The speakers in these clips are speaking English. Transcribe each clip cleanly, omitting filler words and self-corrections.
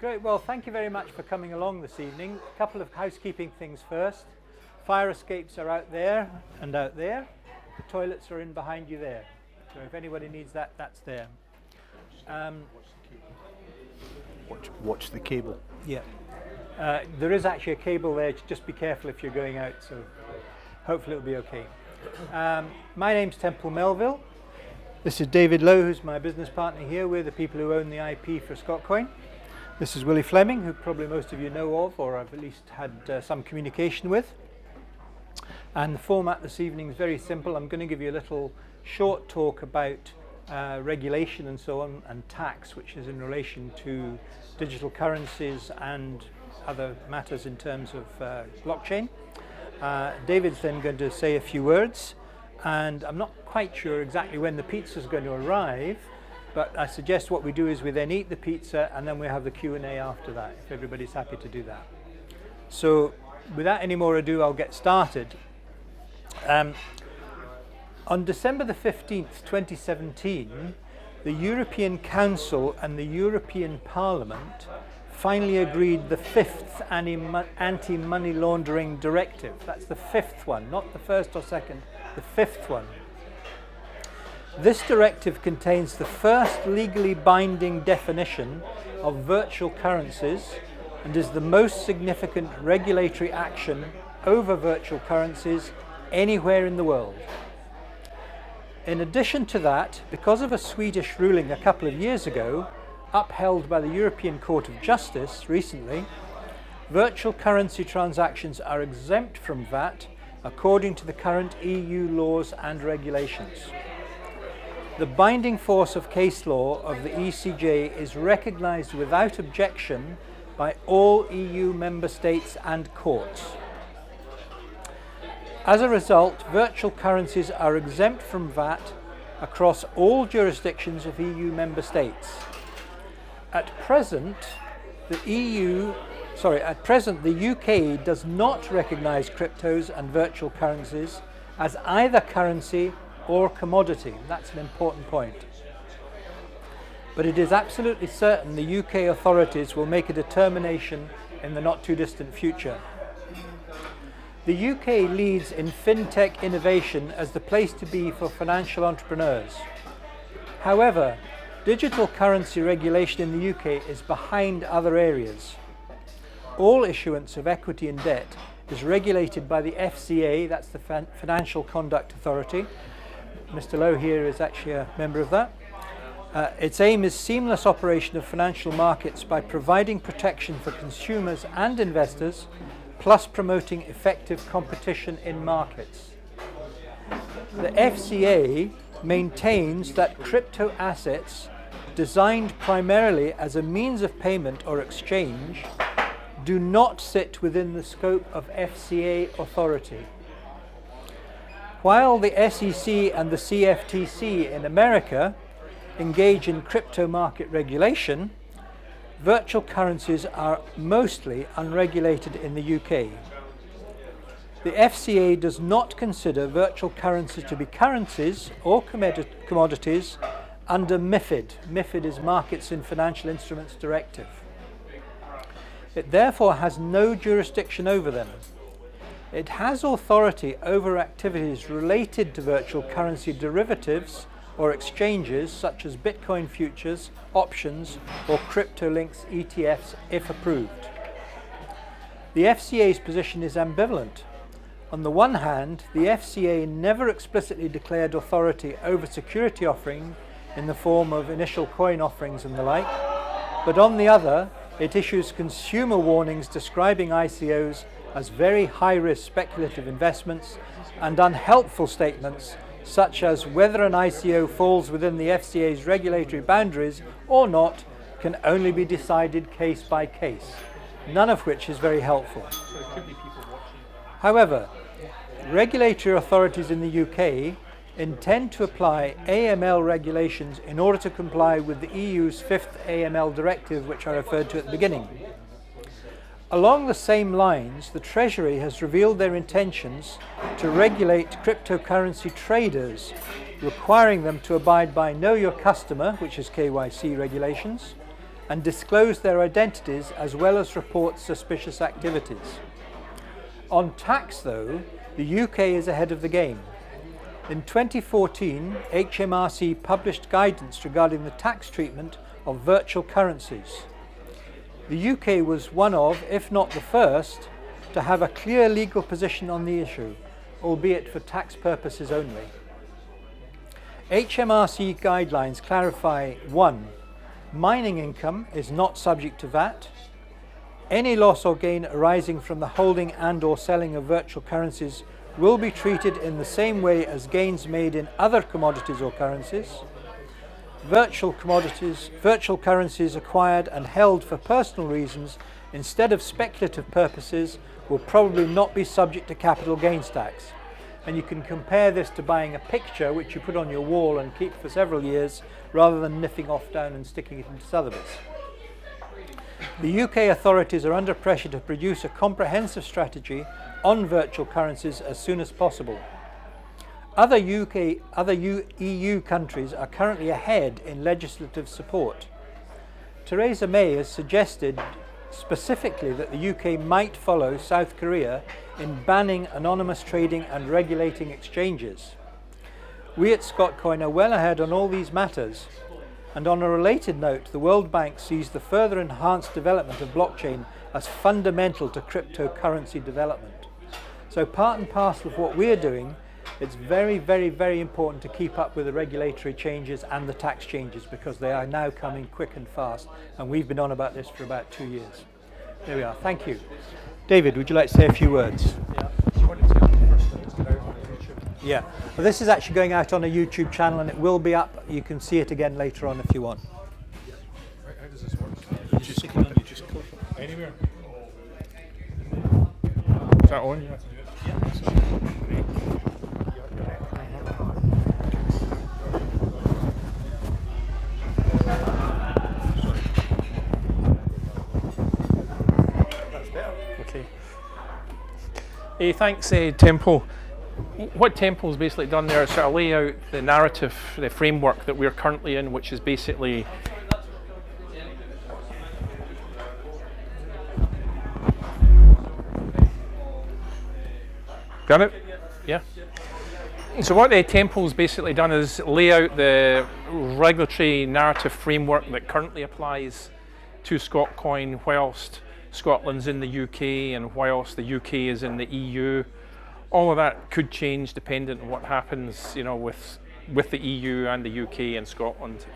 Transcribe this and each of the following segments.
Great, well thank you very much for coming along this evening. A couple of housekeeping things first. Fire escapes are out there and out there. The toilets are in behind you there. So if anybody needs that, that's there. Watch the cable. Yeah. There is actually a cable there, just be careful if you're going out, so hopefully it'll be okay. My name's Temple Melville. This is David Lowe, who's my business partner here. We're the people who own the IP for Scotcoin. This is Willie Fleming, who probably most of you know of, or I've at least had some communication with. And the format this evening is very simple. I'm going to give you a little short talk about regulation and so on, and tax, which is in relation to digital currencies and other matters in terms of blockchain. David's then going to say a few words, and I'm not quite sure exactly when the pizza is going to arrive, but I suggest what we do is we then eat the pizza and then we have the Q&A after that, if everybody's happy to do that. So without any more ado, I'll get started. On December the 15th, 2017, the European Council and the European Parliament finally agreed the fifth anti-money laundering directive. That's the fifth one, not the first or second, the fifth one. This directive contains the first legally binding definition of virtual currencies and is the most significant regulatory action over virtual currencies anywhere in the world. In addition to that, because of a Swedish ruling a couple of years ago, upheld by the European Court of Justice recently, virtual currency transactions are exempt from VAT according to the current EU laws and regulations. The binding force of case law of the ECJ is recognised without objection by all EU member states and courts. As a result, virtual currencies are exempt from VAT across all jurisdictions of EU member states. At present, the UK does not recognise cryptos and virtual currencies as either currency or commodity. That's an important point. But it is absolutely certain the UK authorities will make a determination in the not too distant future. The UK leads in fintech innovation as the place to be for financial entrepreneurs. However, digital currency regulation in the UK is behind other areas. All issuance of equity and debt is regulated by the FCA, that's the Financial Conduct Authority. Mr. Lowe here is actually a member of that. Its aim is seamless operation of financial markets by providing protection for consumers and investors, plus promoting effective competition in markets. The FCA maintains that crypto assets designed primarily as a means of payment or exchange do not sit within the scope of FCA authority. While the SEC and the CFTC in America engage in crypto market regulation, virtual currencies are mostly unregulated in the UK. The FCA does not consider virtual currencies to be currencies or commodities under MiFID. MiFID is Markets in Financial Instruments Directive. It therefore has no jurisdiction over them. It has authority over activities related to virtual currency derivatives or exchanges such as Bitcoin futures, options, or crypto-links ETFs if approved. The FCA's position is ambivalent. On the one hand, the FCA never explicitly declared authority over security offering in the form of initial coin offerings and the like, but on the other, it issues consumer warnings describing ICOs as very high-risk speculative investments and unhelpful statements such as whether an ICO falls within the FCA's regulatory boundaries or not can only be decided case by case, none of which is very helpful. However, regulatory authorities in the UK intend to apply AML regulations in order to comply with the EU's fifth AML directive, which I referred to at the beginning. Along the same lines, the Treasury has revealed their intentions to regulate cryptocurrency traders, requiring them to abide by Know Your Customer, which is KYC regulations, and disclose their identities as well as report suspicious activities. On tax though, the UK is ahead of the game. In 2014, HMRC published guidance regarding the tax treatment of virtual currencies. The UK was one of, if not the first, to have a clear legal position on the issue, albeit for tax purposes only. HMRC guidelines clarify: 1. Mining income is not subject to VAT. Any loss or gain arising from the holding and or selling of virtual currencies will be treated in the same way as gains made in other commodities or currencies. Virtual currencies acquired and held for personal reasons instead of speculative purposes will probably not be subject to capital gains tax. And you can compare this to buying a picture which you put on your wall and keep for several years rather than nipping off down and sticking it into Sotheby's. The UK authorities are under pressure to produce a comprehensive strategy on virtual currencies as soon as possible. Other EU countries are currently ahead in legislative support. Theresa May has suggested specifically that the UK might follow South Korea in banning anonymous trading and regulating exchanges. We at Scotcoin are well ahead on all these matters. And on a related note, the World Bank sees the further enhanced development of blockchain as fundamental to cryptocurrency development. So part and parcel of what we're doing, it's very, very, very important to keep up with the regulatory changes and the tax changes, because they are now coming quick and fast, and we've been on about this for about 2 years. There we are. Thank you. David, would you like to say a few words? Yeah. Well, this is actually going out on a YouTube channel, and it will be up. You can see it again later on if you want. How does this work? You just click anywhere. Is that on? Yeah. Okay. Hey, thanks, Temple. What Temple's basically done there is sort of lay out the narrative, the framework that we're currently in, which is basically got it? Yeah. So what the Temple's basically done is lay out the regulatory narrative framework that currently applies to Scotcoin whilst Scotland's in the UK and whilst the UK is in the EU. All of that could change dependent on what happens, you know, with the EU and the UK and Scotland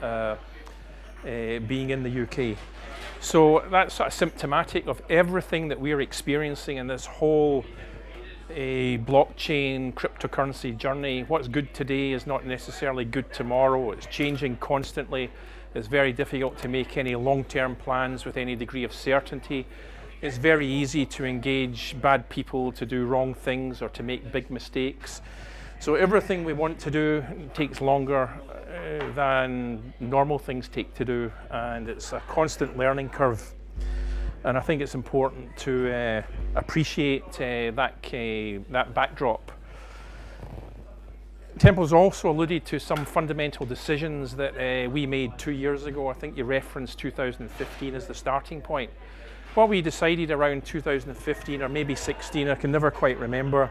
being in the UK. So that's sort of symptomatic of everything that we're experiencing in this whole blockchain cryptocurrency journey. What's good today is not necessarily good tomorrow. It's changing constantly. It's very difficult to make any long-term plans with any degree of certainty. It's very easy to engage bad people to do wrong things or to make big mistakes. So everything we want to do takes longer than normal things take to do, and it's a constant learning curve. And I think it's important to appreciate that backdrop. Temple's also alluded to some fundamental decisions that we made 2 years ago. I think you referenced 2015 as the starting point. What we decided around 2015 or maybe 16, I can never quite remember,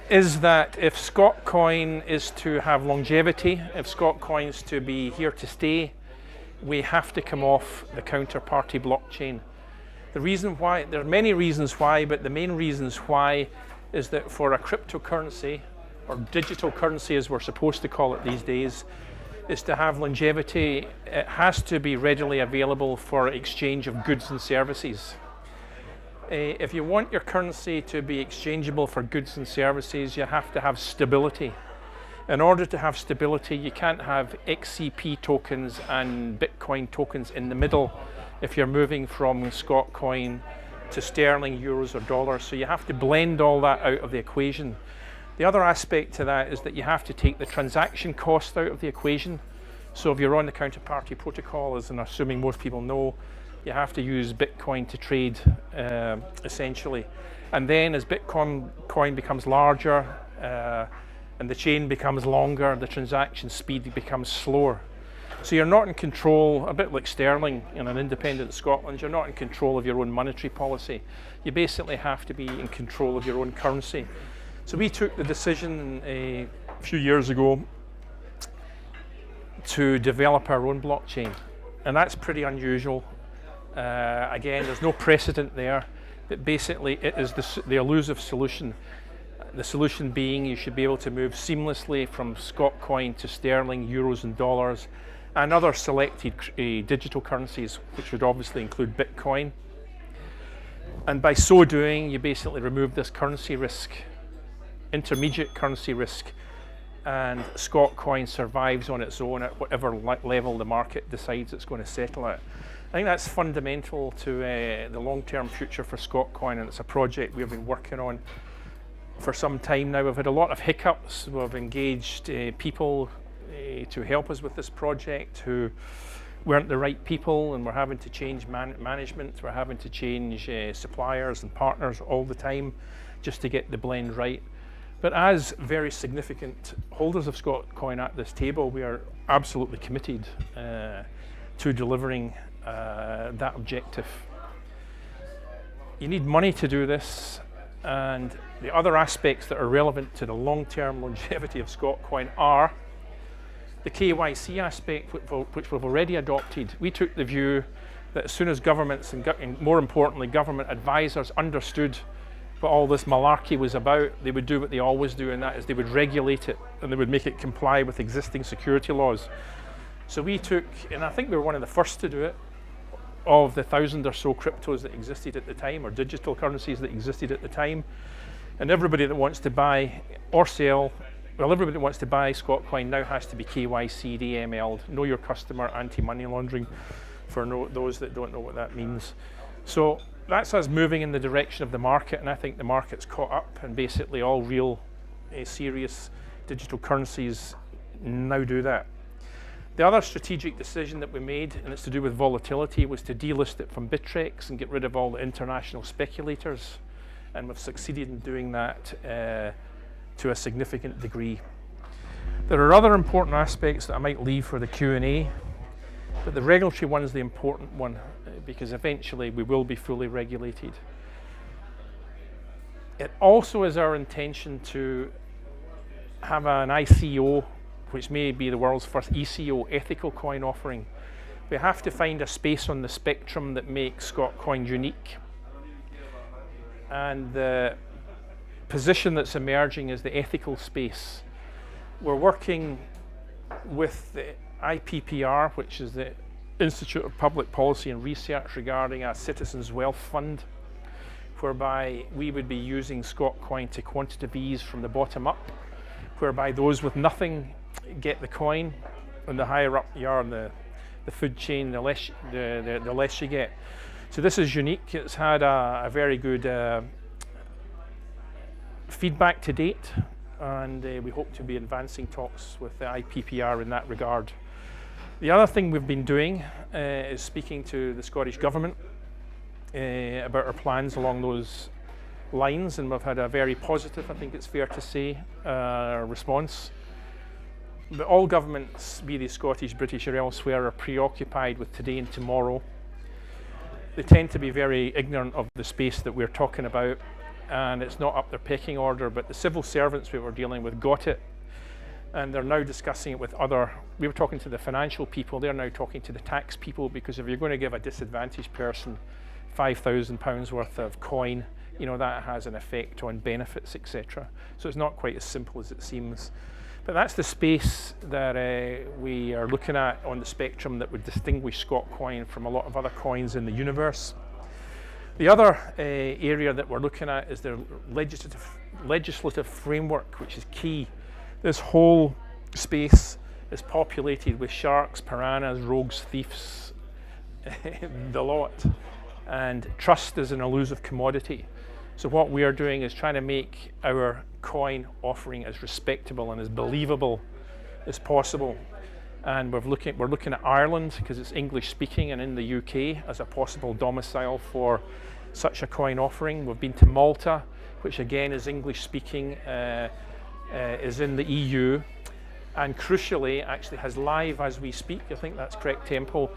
is that if Scotcoin is to have longevity, if Scotcoin's to be here to stay, we have to come off the counterparty blockchain. The reason why, there are many reasons why, but the main reasons why is that for a cryptocurrency, or digital currency as we're supposed to call it these days, is to have longevity, it has to be readily available for exchange of goods and services. If you want your currency to be exchangeable for goods and services, you have to have stability. In order to have stability, you can't have XCP tokens and Bitcoin tokens in the middle if you're moving from Scotcoin to sterling, euros or dollars. So you have to blend all that out of the equation. The other aspect to that is that you have to take the transaction cost out of the equation. So if you're on the counterparty protocol, as I'm assuming most people know, you have to use Bitcoin to trade essentially. And then as Bitcoin becomes larger and the chain becomes longer, the transaction speed becomes slower. So you're not in control, a bit like sterling in an independent Scotland, you're not in control of your own monetary policy. You basically have to be in control of your own currency. So we took the decision a few years ago to develop our own blockchain, and that's pretty unusual. Again, there's no precedent there, but basically it is the elusive solution. The solution being you should be able to move seamlessly from Scotcoin to sterling, euros and dollars, and other selected digital currencies, which would obviously include Bitcoin. And by so doing, you basically remove this currency risk, intermediate currency risk, and Scotcoin survives on its own at whatever level the market decides it's going to settle at. I think that's fundamental to the long-term future for Scotcoin, and it's a project we've been working on for some time now. We've had a lot of hiccups. We've engaged people to help us with this project who weren't the right people, and we're having to change management. We're having to change suppliers and partners all the time just to get the blend right. But as very significant holders of Scotcoin at this table, we are absolutely committed to delivering that objective. You need money to do this, and the other aspects that are relevant to the long-term longevity of Scotcoin are the KYC aspect, which we've already adopted. We took the view that as soon as governments and more importantly government advisors understood what all this malarkey was about, they would do what they always do, and that is they would regulate it and they would make it comply with existing security laws. So we took, and I think we were one of the first to do it, of the 1,000 or so cryptos that existed at the time, or digital currencies that existed at the time. And everybody that wants to buy or sell, well, everybody that wants to buy Scotcoin now has to be KYC'd, AML'd, know your customer, anti-money laundering, for those that don't know what that means. So that's us moving in the direction of the market, and I think the market's caught up, and basically all real, serious digital currencies now do that. The other strategic decision that we made, and it's to do with volatility, was to delist it from Bittrex and get rid of all the international speculators, and we've succeeded in doing that to a significant degree. There are other important aspects that I might leave for the Q&A, but the regulatory one is the important one, because eventually we will be fully regulated. It also is our intention to have an ICO, which may be the world's first ECO, ethical coin offering. We have to find a space on the spectrum that makes Scotcoin unique. And the position that's emerging is the ethical space. We're working with the IPPR, which is the Institute of Public Policy and Research, regarding a Citizens Wealth Fund, whereby we would be using Scotcoin to quantitative ease from the bottom up, whereby those with nothing get the coin, and the higher up you are in the food chain, the less you get. So this is unique. It's had a very good feedback to date, and we hope to be advancing talks with the IPPR in that regard. The other thing we've been doing is speaking to the Scottish Government about our plans along those lines, and we've had a very positive, I think it's fair to say, response. But all governments, be they Scottish, British or elsewhere, are preoccupied with today and tomorrow. They tend to be very ignorant of the space that we're talking about, and it's not up their pecking order, but the civil servants we were dealing with got it, and they're now discussing it with we were talking to the financial people, they're now talking to the tax people, because if you're going to give a disadvantaged person £5,000 worth of coin, you know, that has an effect on benefits, etc. So it's not quite as simple as it seems. But that's the space that we are looking at on the spectrum that would distinguish Scotcoin from a lot of other coins in the universe. The other area that we're looking at is the legislative framework, which is key. This whole space is populated with sharks, piranhas, rogues, thieves, the lot. And trust is an elusive commodity. So what we are doing is trying to make our coin offering as respectable and as believable as possible. And we're looking at Ireland, because it's English speaking, and in the UK as a possible domicile for such a coin offering. We've been to Malta, which again is English speaking, is in the EU. and crucially actually has live as we speak, I think that's correct tempo,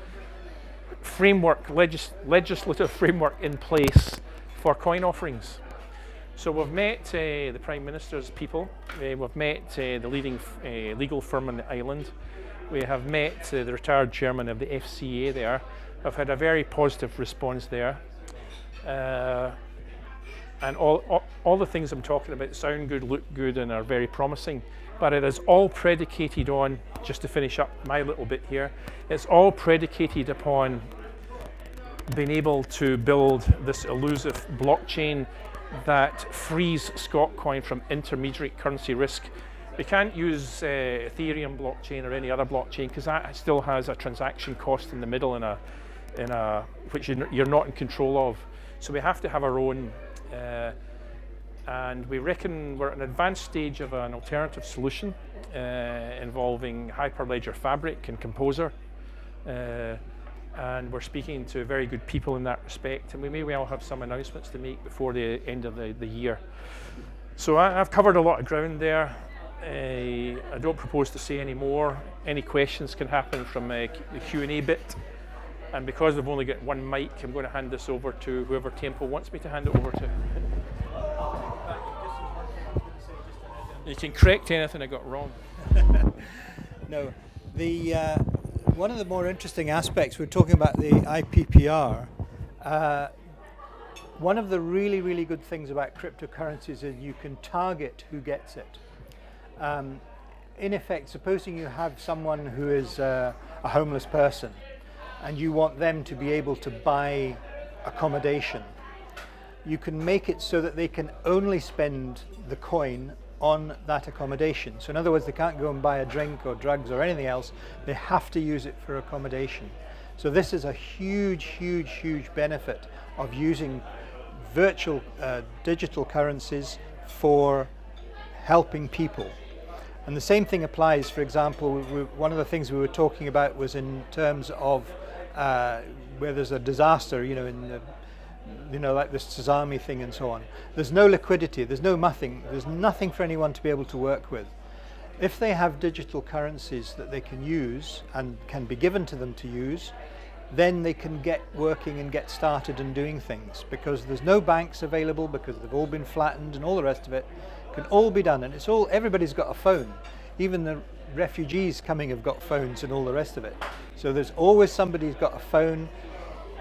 framework, legislative framework in place for coin offerings. So we've met the Prime Minister's people, we've met the leading legal firm on the island, we have met the retired chairman of the FCA there. I've had a very positive response there. And all the things I'm talking about sound good, look good, and are very promising. But it is all predicated on, just to finish up my little bit here, it's all predicated upon being able to build this elusive blockchain that frees Scotcoin from intermediary currency risk. We can't use Ethereum blockchain or any other blockchain because that still has a transaction cost in the middle which you're not in control of. So we have to have our own, and we reckon we're at an advanced stage of an alternative solution involving Hyperledger Fabric and Composer. And we're speaking to very good people in that respect, and we may well have some announcements to make before the end of the year. So I've covered a lot of ground there. I don't propose to say any more. Any questions can happen from the Q&A bit. And because we've only got one mic, I'm going to hand this over to whoever Tempo wants me to hand it over to. You can correct anything I got wrong. No, one of the more interesting aspects, we're talking about the IPPR. One of the really, really good things about cryptocurrencies is you can target who gets it. In effect, supposing you have someone who is a homeless person and you want them to be able to buy accommodation, you can make it so that they can only spend the coin on that accommodation. So in other words, they can't go and buy a drink or drugs or anything else, they have to use it for accommodation. So this is a huge, huge, huge benefit of using virtual digital currencies for helping people. And the same thing applies, for example, one of the things we were talking about was in terms of where there's a disaster, like this tsunami thing and so on. There's no liquidity, there's nothing for anyone to be able to work with. If they have digital currencies that they can use and can be given to them to use, then they can get working and get started and doing things, because there's no banks available, because they've all been flattened and all the rest of it. Can all be done, and everybody's got a phone. Even the refugees coming have got phones and all the rest of it. So there's always somebody who's got a phone.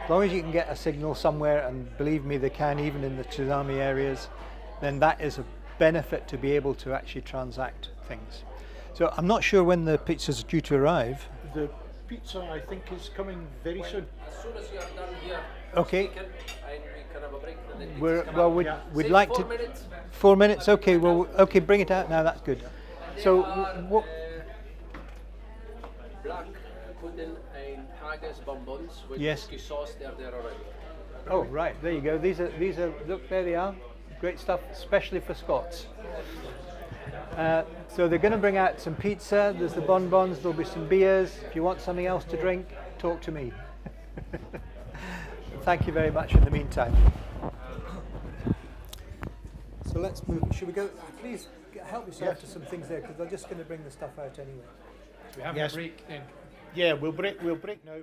As long as you can get a signal somewhere, and believe me, they can, even in the tsunami areas, then that is a benefit to be able to actually transact things. So I'm not sure when the pizza's due to arrive. The pizza, I think, is coming very soon. As soon as you are done here, Okay. speaking, and we can have a break. And then We'd Say like 4 to. minutes. 4 minutes. Okay. Well, okay. Bring it out now. That's good. So what? Black pudding and haggis bonbons with Yes. whiskey sauce. They're there already. Oh, right. There you go. These are. Look, there they are. Great stuff, especially for Scots. So they're going to bring out some pizza. There's the bonbons. There'll be some beers. If you want something else to drink, talk to me. Thank you very much in the meantime. So let's move. Should we go? Please help yourself to some things there, because they're just going to bring the stuff out anyway. We have Yes. a break then. Yeah, we'll break now.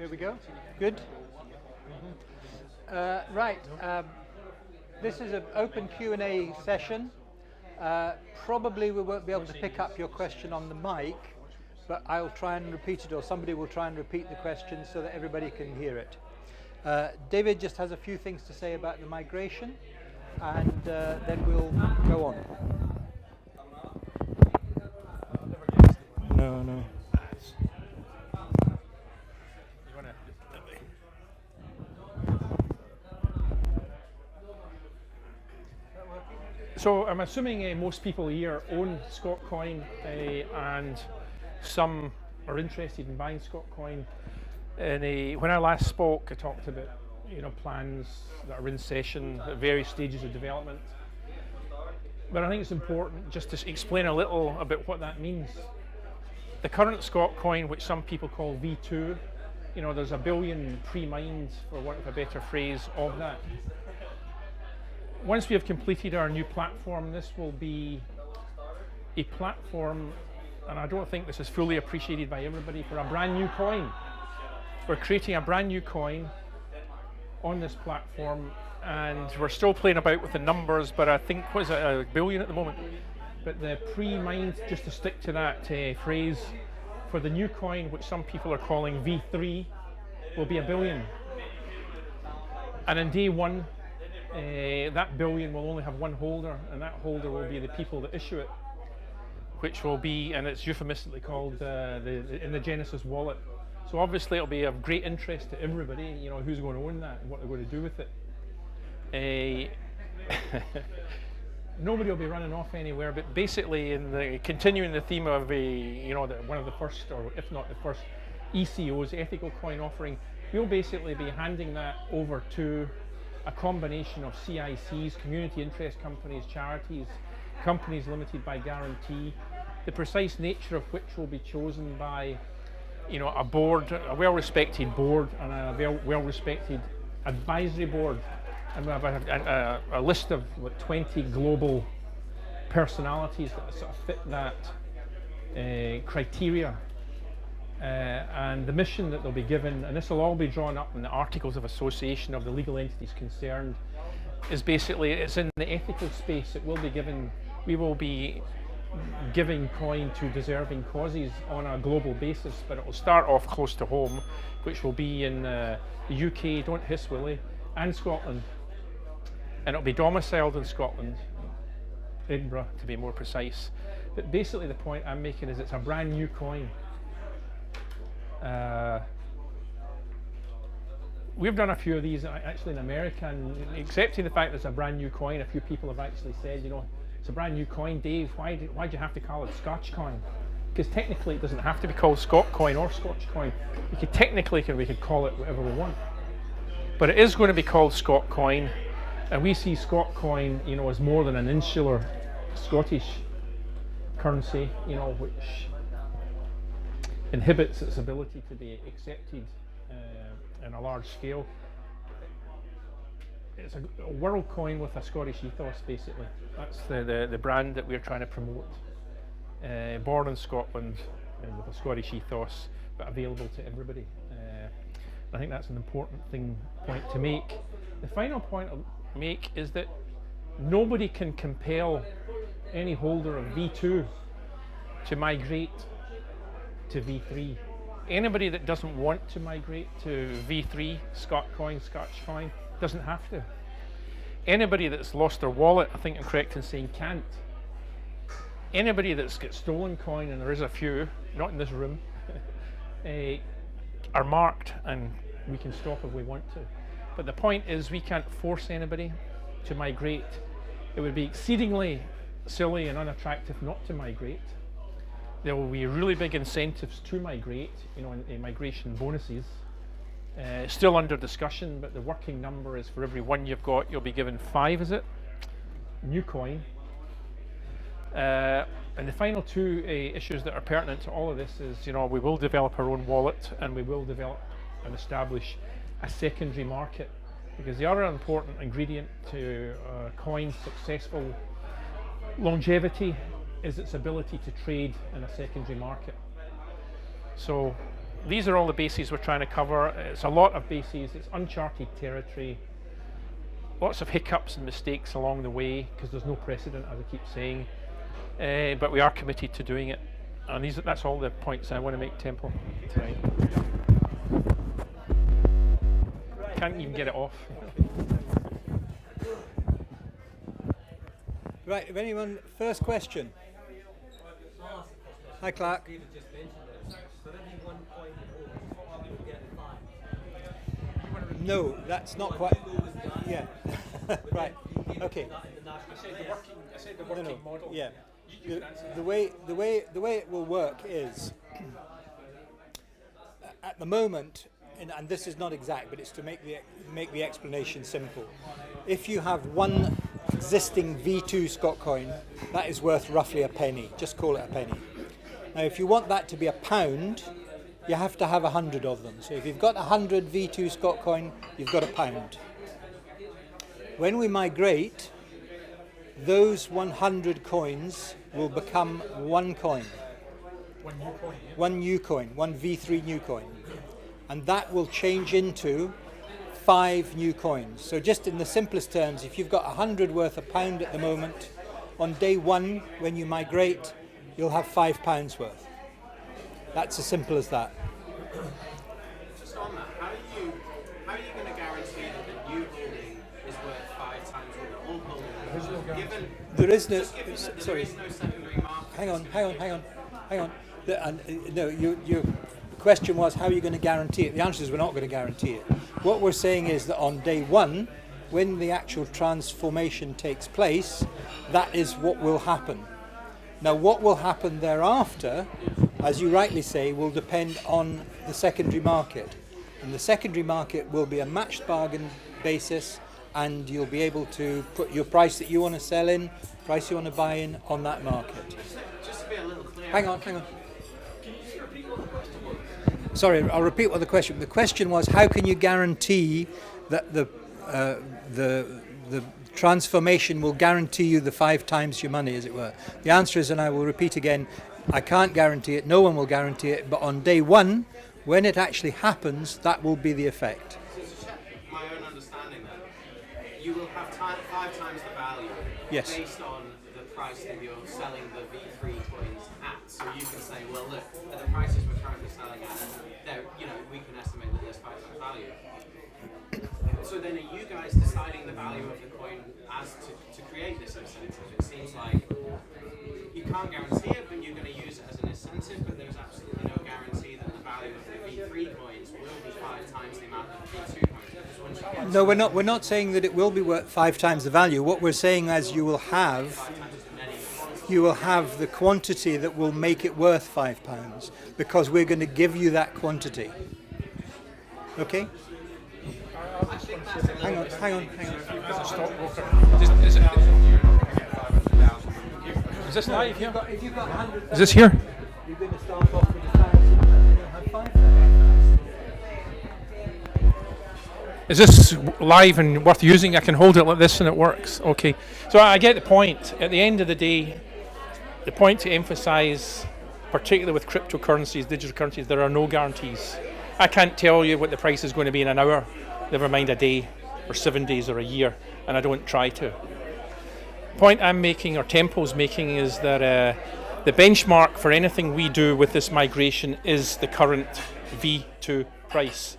Here we go. Good. Right. This is an open Q&A session. Probably we won't be able to pick up your question on the mic, but I'll try and repeat it, or somebody will try and repeat the question so that everybody can hear it. David just has a few things to say about the migration, and then we'll go on. No. So I'm assuming most people here own Scotcoin, and some are interested in buying Scotcoin. And when I last spoke, I talked about plans that are in session at various stages of development. But I think it's important just to explain a little about what that means. The current Scotcoin, which some people call V2, there's 1 billion pre-mined, for want of a better phrase, of that. Once we have completed our new platform, this will be a platform, and I don't think this is fully appreciated by everybody, for a brand new coin. We're creating a brand new coin on this platform, and we're still playing about with the numbers, but I think, what is it, 1 billion at the moment? But the pre-mined, just to stick to that phrase, for the new coin, which some people are calling V3, will be 1 billion. And in day one, that billion will only have one holder, and that holder will be the people that issue it, which will be, and it's euphemistically called in the Genesis wallet. So obviously it'll be of great interest to everybody, who's going to own that and what they're going to do with it. Nobody will be running off anywhere, but basically, continuing the theme of one of the first, or if not the first, ECOs, ethical coin offering, we'll basically be handing that over to a combination of CICs, community interest companies, charities, companies limited by guarantee, the precise nature of which will be chosen by a board, a well-respected board, and a well-respected advisory board. And we have a list of 20 global personalities that sort of fit that criteria. And the mission that they'll be given, and this will all be drawn up in the Articles of Association of the legal entities concerned, is basically, it's in the ethical space. We will be giving coin to deserving causes on a global basis, but it will start off close to home, which will be in the UK, don't hiss Willie, and Scotland. And it'll be domiciled in Scotland, Edinburgh to be more precise. But basically the point I'm making is it's a brand new coin. We've done a few of these actually in America, and accepting the fact that it's a brand new coin, a few people have actually said, it's a brand new coin, Dave, why do you have to call it Scotchcoin? Because technically it doesn't have to be called Scotcoin or Scotchcoin. We could call it whatever we want. But it is going to be called Scotcoin, and we see Scotcoin, as more than an insular Scottish currency, which inhibits its ability to be accepted in a large scale. It's a world coin with a Scottish ethos, basically. That's the brand that we're trying to promote. Born in Scotland with a Scottish ethos, but available to everybody. I think that's an important point to make. The final point I'll make is that nobody can compel any holder of V2 to migrate to V3. Anybody that doesn't want to migrate to V3, Scotcoin, doesn't have to. Anybody that's lost their wallet, I think I'm correct in saying, can't. Anybody that's got stolen coin, and there is a few, not in this room, are marked, and we can stop if we want to. But the point is, we can't force anybody to migrate. It would be exceedingly silly and unattractive not to migrate. There will be really big incentives to migrate, in migration bonuses. Still under discussion, but the working number is for every one you've got, you'll be given 5, is it? New coin. And the final two issues that are pertinent to all of this is, we will develop our own wallet, and we will develop and establish a secondary market, because the other important ingredient to coin's successful longevity is its ability to trade in a secondary market. So these are all the bases we're trying to cover. It's a lot of bases. It's uncharted territory. Lots of hiccups and mistakes along the way because there's no precedent, as I keep saying. But we are committed to doing it. And that's all the points I want to make, Temple, tonight. Can't even get it off. Right, if anyone, first question. Hi, Clark. No, that's not quite. Yeah. Right. Okay. I said the working model. Yeah. The way it will work is at the moment, and this is not exact, but it's to make the explanation simple. If you have one existing V2 Scotcoin, that is worth roughly a penny. Just call it a penny. Now, if you want that to be a pound, you have to have 100 of them. So if you've got 100 V2 Scotcoin, you've got a pound. When we migrate, those 100 coins will become one coin. One new coin, one V3 new coin. And that will change into 5 new coins. So just in the simplest terms, if you've got 100 worth a pound at the moment, on day 1, when you migrate, you'll have £5 worth. That's as simple as that. Just on that, how are you going to guarantee that the new holding is worth 5 times what the old holding is? Given There is no. there is no secondary market. Hang on. No, your question was how are you going to guarantee it? The answer is we're not going to guarantee it. What we're saying is that on day 1, when the actual transformation takes place, that is what will happen. Now, what will happen thereafter, as you rightly say, will depend on the secondary market. And the secondary market will be a matched bargain basis, and you'll be able to put your price that you want to sell in, price you want to buy in on that market. Just to be a little clear. Hang on. Sorry, I'll repeat what the question. The question was, how can you guarantee that the transformation will guarantee you the 5 times your money, as it were? The answer is, and I will repeat again, I can't guarantee it, no one will guarantee it, but on day 1, when it actually happens, that will be the effect. So to check my own understanding then, you will have 5 times the value Yes. based on the price that you're selling the V3 coins at. So you can say, well look, at the prices we're currently selling at, we can estimate that there's 5 times value. So then are you guys deciding the value of the coin as to create this incentive? It seems like you can't guarantee it, but you're going to use it as an incentive, but there's absolutely no guarantee that the value of the V3 coins will be 5 times the amount of the V2 coins. Because once you get No, we're not saying that it will be worth 5 times the value. What we're saying is you will have the quantity that will make it worth £5, because we're going to give you that quantity. Okay? Hang on. As a stockbroker. Is this live here? If you've got 100, Is this here? you're going to start off with 1,000 and you'll have 5,000. Is this live and worth using? I can hold it like this and it works. Okay. So I get the point. At the end of the day, the point to emphasize, particularly with cryptocurrencies, digital currencies, there are no guarantees. I can't tell you what the price is going to be in an hour, never mind a day, or 7 days, or a year, and I don't try to. The point I'm making, or Temple's making, is that the benchmark for anything we do with this migration is the current V2 price,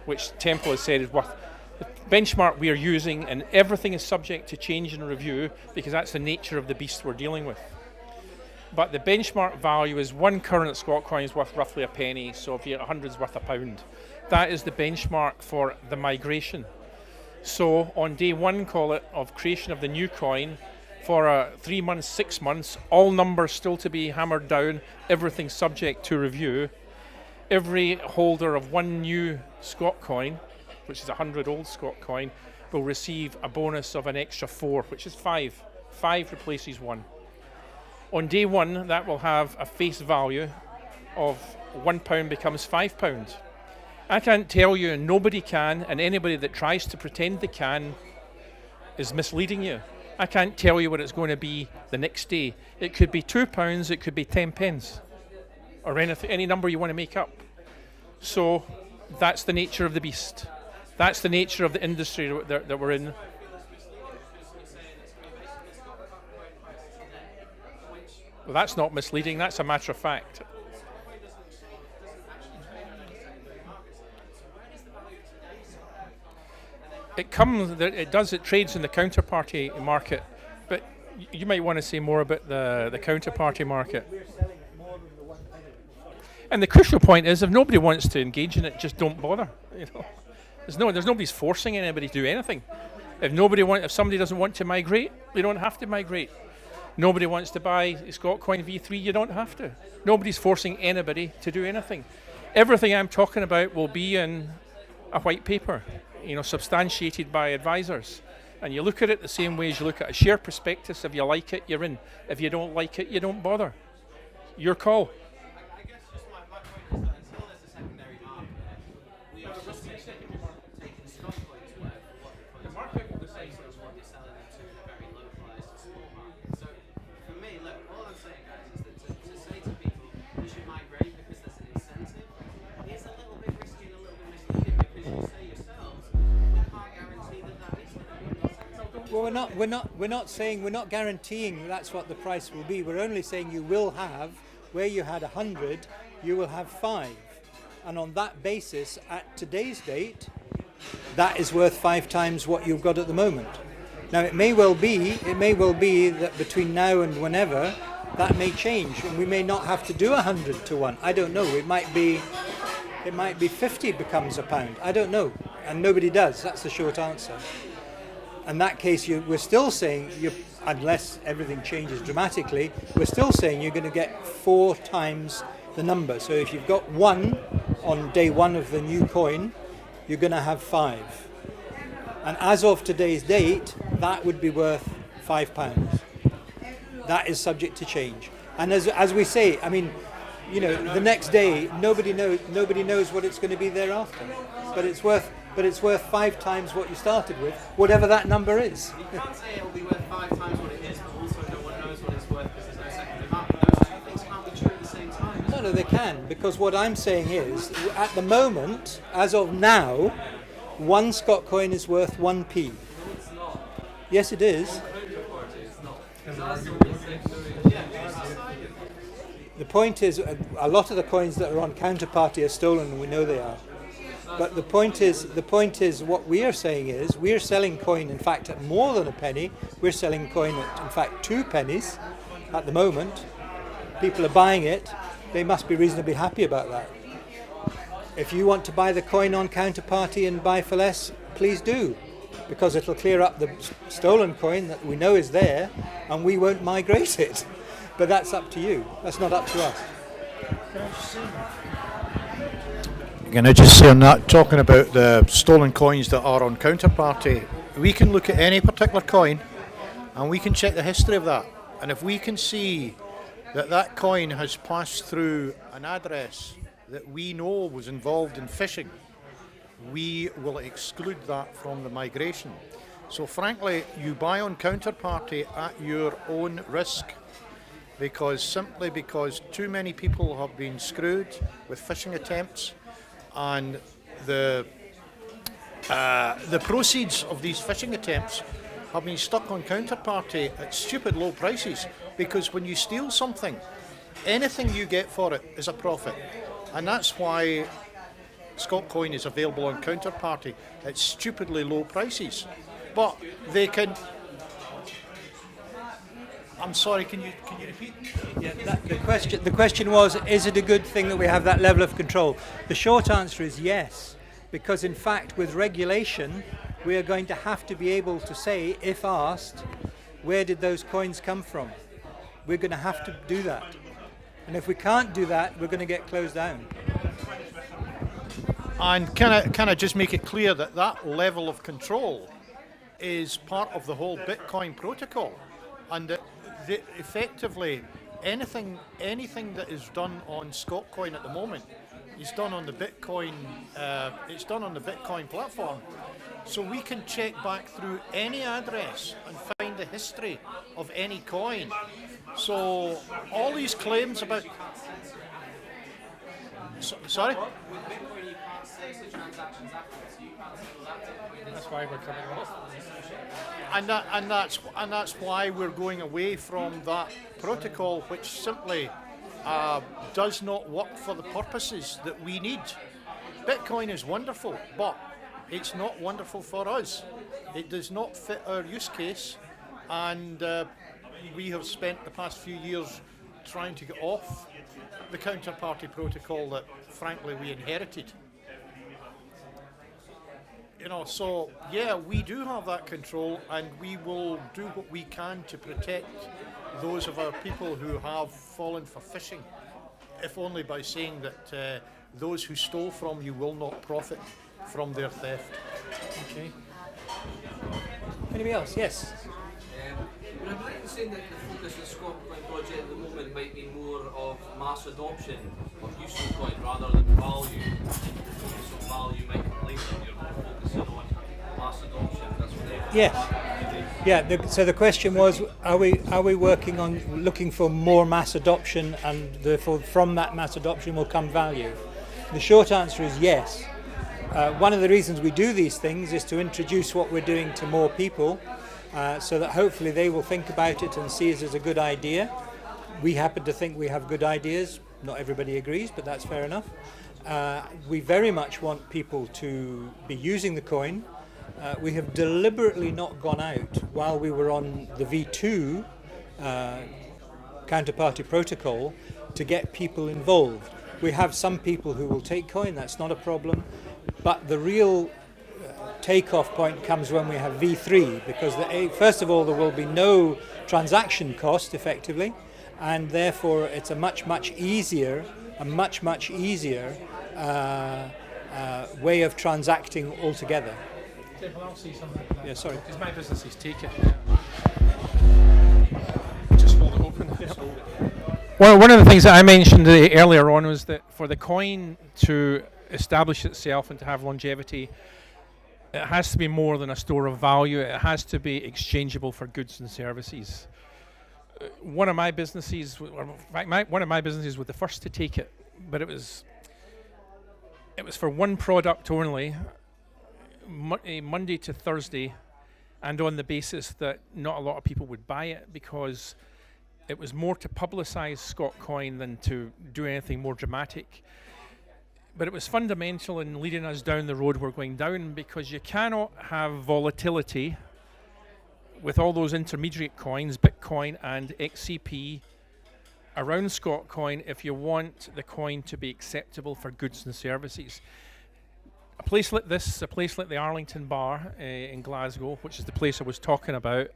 which Temple has said is worth the benchmark we are using, and everything is subject to change and review because that's the nature of the beast we're dealing with. But the benchmark value is one current Scotcoin is worth roughly a penny, so if you're 100 is worth a pound. That is the benchmark for the migration. So on day 1, call it, of creation of the new coin, for 3 months, 6 months, all numbers still to be hammered down, everything subject to review. Every holder of one new Scotcoin, which is 100 old Scotcoin, will receive a bonus of an extra 4, which is 5. 5 replaces 1. On day 1, that will have a face value of £1 becomes £5. I can't tell you, and nobody can, and anybody that tries to pretend they can is misleading you. I can't tell you what it's going to be the next day. It could be £2, it could be 10 pence, or any number you want to make up. So that's the nature of the beast. That's the nature of the industry that we're in. Well, that's not misleading. That's a matter of fact. It trades in the counterparty market, but you might want to say more about the counterparty market. And the crucial point is, if nobody wants to engage in it, just don't bother. You know, there's nobody's forcing anybody to do anything. If somebody doesn't want to migrate, they don't have to migrate. Nobody wants to buy Scotcoin V3, you don't have to. Nobody's forcing anybody to do anything. Everything I'm talking about will be in a white paper, substantiated by advisors. And you look at it the same way as you look at a share prospectus. If you like it, you're in. If you don't like it, you don't bother. Your call. I guess just my point is that until there's a secondary market, we are just taking Scotcoins worth what the market will decide what you're selling them to in a very localized small market. So for me, look, all I'm saying, guys, is that to say to people you should migrate because there's an incentive is a little bit risky and a little bit misleading, because you say yourselves we can't guarantee that is going to be an incentive. Well, we're not guaranteeing that's what the price will be. We're only saying you will have, where you had 100, you will have 5. And on that basis, at today's date, that is worth 5 times what you've got at the moment. Now, it may well be that between now and whenever, that may change, and we may not have to do 100 to 1. I don't know. It might be 50 becomes a pound. I don't know, and nobody does. That's the short answer. In that case, we're still saying, unless everything changes dramatically, we're still saying you're going to get 4 times the number. So if you've got 1 on day 1 of the new coin, you're going to have 5. And as of today's date, that would be worth £5. That is subject to change. And as we say, I mean, the next day, nobody knows what it's going to be thereafter. But it's worth 5 times what you started with, whatever that number is. You can't say it'll be worth 5 times what it is, but also no one knows what it's worth because there's no secondary market. Those two things can't be true at the same time. No, they can, because what I'm saying is, at the moment, as of now, 1 Scotcoin is worth 1p. Yes, it is. The point is, a lot of the coins that are on counterparty are stolen, and we know they are. But the point is, what we are saying is, we are selling coin, in fact, at more than a penny. We're selling coin at, in fact, 2 pennies at the moment. People are buying it. They must be reasonably happy about that. If you want to buy the coin on counterparty and buy for less, please do, because it'll clear up the stolen coin that we know is there, and we won't migrate it. But that's up to you. That's not up to us. Can I just say on that, talking about the stolen coins that are on counterparty, we can look at any particular coin and we can check the history of that. And if we can see that coin has passed through an address that we know was involved in phishing, we will exclude that from the migration. So frankly, you buy on counterparty at your own risk, simply because too many people have been screwed with phishing attempts. And the proceeds of these phishing attempts have been stuck on counterparty at stupid low prices, because when you steal something, anything you get for it is a profit. And that's why Scotcoin is available on counterparty at stupidly low prices. But they can... I'm sorry, can you repeat? Yeah, the question was, is it a good thing that we have that level of control? The short answer is yes, because in fact with regulation we are going to have to be able to say, if asked, where did those coins come from? We're going to have to do that. And if we can't do that, we're going to get closed down. And can I just make it clear that level of control is part of the whole Bitcoin protocol, and that effectively anything that is done on Scotcoin at the moment is done on the Bitcoin. It's done on the Bitcoin platform, so we can check back through any address and find the history of any coin. So all these claims about Sorry? With Bitcoin, you can't cess the transactions afterwards, so you can't settle that Bitcoin. That's why we're coming off. And that's why we're going away from that protocol, which simply does not work for the purposes that we need. Bitcoin is wonderful, but it's not wonderful for us. It does not fit our use case, and we have spent the past few years trying to get off the counterparty protocol that, frankly, we inherited. So yeah, we do have that control, and we will do what we can to protect those of our people who have fallen for phishing, if only by saying that those who stole from you will not profit from their theft. Okay. Anybody else? Yes. But I'm right in saying that the focus of the Scotcoin project at the moment might be more of mass adoption of use of coin rather than value. The focus on value might come later. You're more focusing on mass adoption. That's what they Yeah. So the question was, are we working on looking for more mass adoption, and therefore from that mass adoption will come value? The short answer is yes. One of the reasons we do these things is to introduce what we're doing to more people, so that hopefully they will think about it and see it as a good idea. We happen to think we have good ideas. Not everybody agrees, but that's fair enough. We very much want people to be using the coin. We have deliberately not gone out while we were on the V2 counterparty protocol to get people involved. We have some people who will take coin, that's not a problem, but the real takeoff point comes when we have V3, because first of all there will be no transaction cost effectively, and therefore it's a much easier way of transacting altogether. I'll see something. Yeah, sorry. Because my business is taken. Just hold it open. Yep. Well, one of the things that I mentioned earlier on was that for the coin to establish itself and to have longevity, it has to be more than a store of value. It has to be exchangeable for goods and services. One of my businesses, one of my businesses was the first to take it, but it was for one product only, Monday to Thursday, and on the basis that not a lot of people would buy it, because it was more to publicise Scotcoin than to do anything more dramatic. But it was fundamental in leading us down the road we're going down, because you cannot have volatility with all those intermediate coins, Bitcoin and XCP, around Scotcoin if you want the coin to be acceptable for goods and services. A place like this, a place like the Arlington Bar in Glasgow, which is the place I was talking about,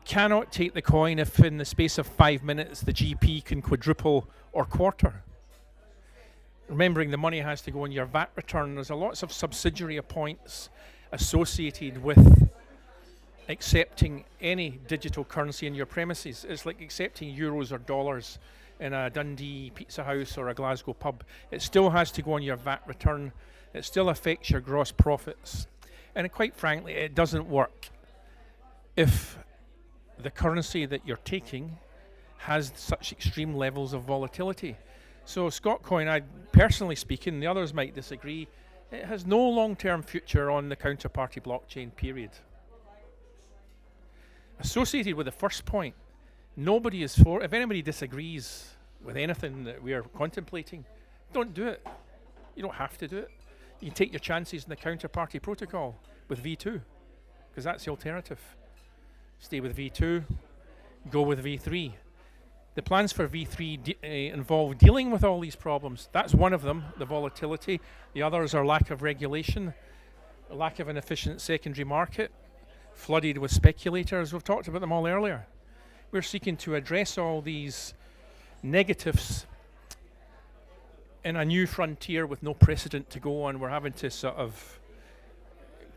cannot take the coin if in the space of 5 minutes the GP can quadruple or quarter. Remembering the money has to go in your VAT return, there's a lots of subsidiary points associated with accepting any digital currency in your premises. It's like accepting euros or dollars in a Dundee Pizza House or a Glasgow pub. It still has to go on your VAT return. It still affects your gross profits. And quite frankly, it doesn't work if the currency that you're taking has such extreme levels of volatility. So Scotcoin, I personally speaking, the others might disagree, it has no long-term future on the counterparty blockchain, period. Associated with the first point, nobody is for, if anybody disagrees with anything that we are contemplating, don't do it. You don't have to do it. You can take your chances in the counterparty protocol with V2, because that's the alternative. Stay with V2, go with V3. The plans for V3 involve dealing with all these problems. That's one of them, the volatility. The others are lack of regulation, lack of an efficient secondary market, flooded with speculators. We've talked about them all earlier. We're seeking to address all these negatives in a new frontier with no precedent to go on. We're having to sort of